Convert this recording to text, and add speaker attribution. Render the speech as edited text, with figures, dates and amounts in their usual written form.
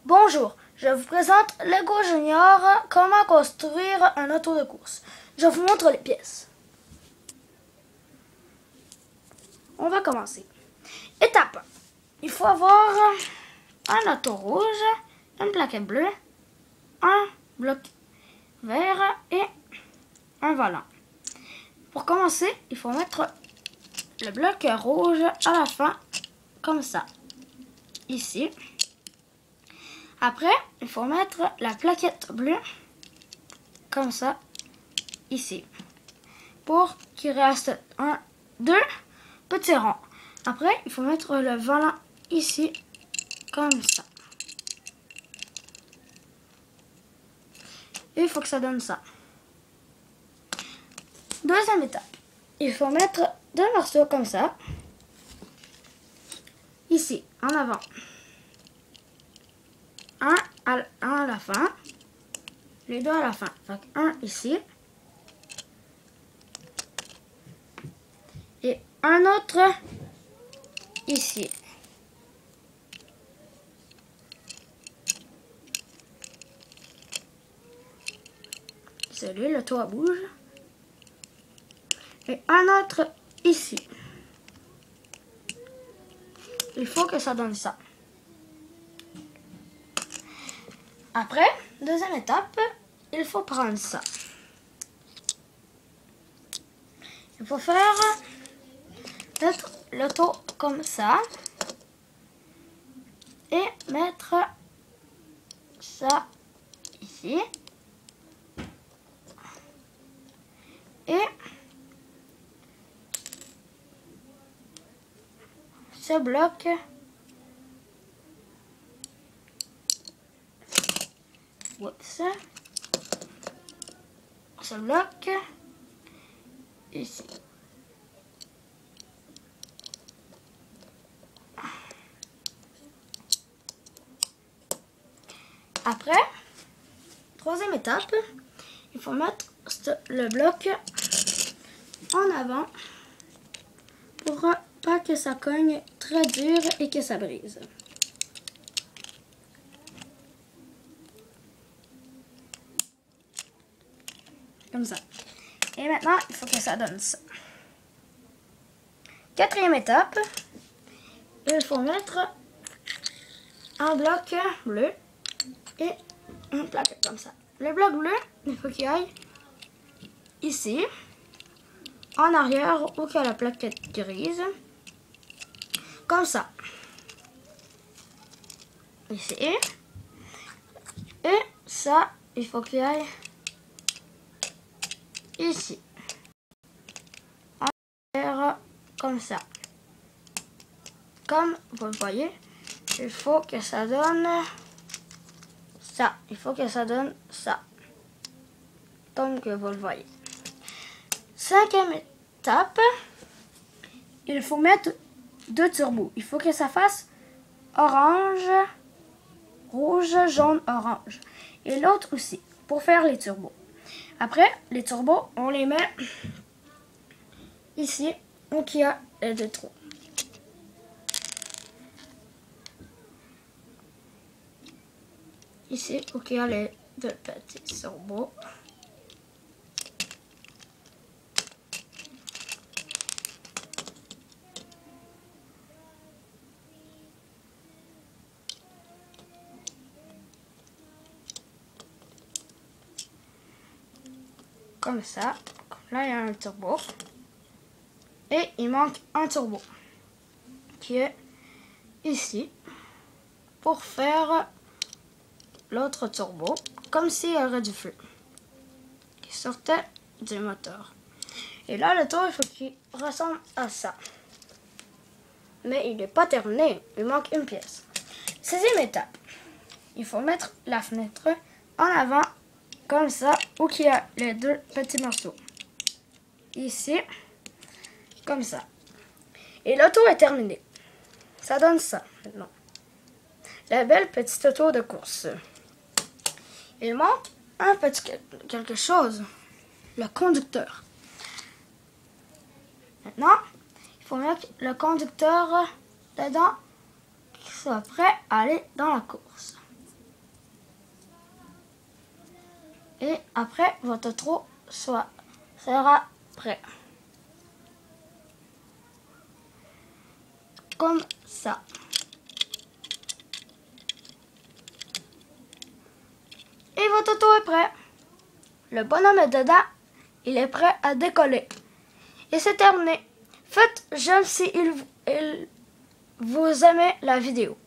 Speaker 1: Bonjour, je vous présente Lego Junior, comment construire un auto de course. Je vous montre les pièces. On va commencer. Étape 1. Il faut avoir un auto rouge, une plaquette bleue, un bloc vert et un volant. Pour commencer, il faut mettre le bloc rouge à la fin, comme ça, ici. Après, il faut mettre la plaquette bleue, comme ça, ici, pour qu'il reste deux petits ronds. Après, il faut mettre le volant ici, comme ça. Et il faut que ça donne ça. Deuxième étape, il faut mettre deux morceaux comme ça, ici, en avant. Un à la fin, les deux à la fin. Donc un ici et un autre ici. Celui, le toit bouge. Et un autre ici. Il faut que ça donne ça. Après, deuxième étape, il faut prendre ça. Il faut mettre l'auto comme ça et mettre ça ici et ce bloc ce bloc ici. Après, troisième étape, il faut mettre le bloc en avant pour pas que ça cogne très dur et que ça brise. Comme ça. Et maintenant, il faut que ça donne ça. Quatrième étape, il faut mettre un bloc bleu et une plaquette comme ça. Le bloc bleu, il faut qu'il aille ici, en arrière, où qu'il y a la plaquette grise. Comme ça. Ici. Et ça, il faut qu'il aille ici. En arrière, comme ça. Comme vous le voyez, il faut que ça donne ça. Il faut que ça donne ça. Comme que vous le voyez. Cinquième étape, il faut mettre deux turbos. Il faut que ça fasse orange, rouge, jaune, orange. Et l'autre aussi, pour faire les turbos. Après, les turbos, on les met ici, où il y a les deux trous. Ici, où il y a les deux petits turbos. Comme ça. Là, il y a un turbo. Et il manque un turbo. Qui est ici. Pour faire l'autre turbo. Comme s'il y aurait du feu. Qui sortait du moteur. Et là, le tour, il faut qu'il ressemble à ça. Mais il n'est pas terminé. Il manque une pièce. Sixième étape. Il faut mettre la fenêtre en avant. Comme ça, où il y a les deux petits morceaux. Ici, comme ça. Et l'auto est terminée. Ça donne ça, maintenant. La belle petite auto de course. Il manque un petit quelque chose. Le conducteur. Maintenant, il faut mettre le conducteur dedans, qu'il soit prêt à aller dans la course. Et après, votre trou sera prêt. Comme ça. Et votre trou est prêt. Le bonhomme est dedans. Il est prêt à décoller. Et c'est terminé. Faites j'aime si vous aimez la vidéo.